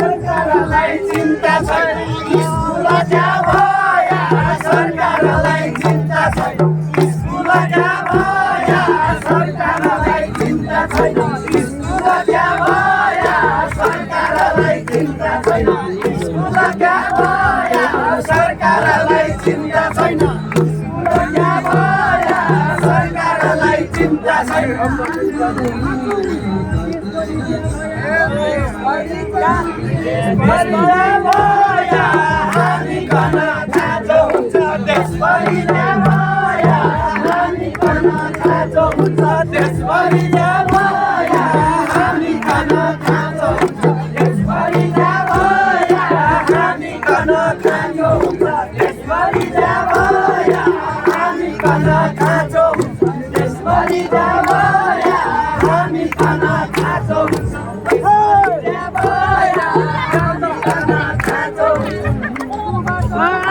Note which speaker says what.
Speaker 1: सरकारलाई चिन्ता छैन स्कुल जाबया सरकारलाई चिन्ता छैन स्कुल जाबया सरकारलाई चिन्ता छैन स्कुल जाबया सरकारलाई चिन्ता छैन स्कुल जाबया सरकारलाई चिन्ता छैन स्कुल जाबया सरकारलाई चिन्ता छैन हामी गर्न खाँचो हुन्छ देशभरि हामी गर्न खाँचो हुन्छ देशभरि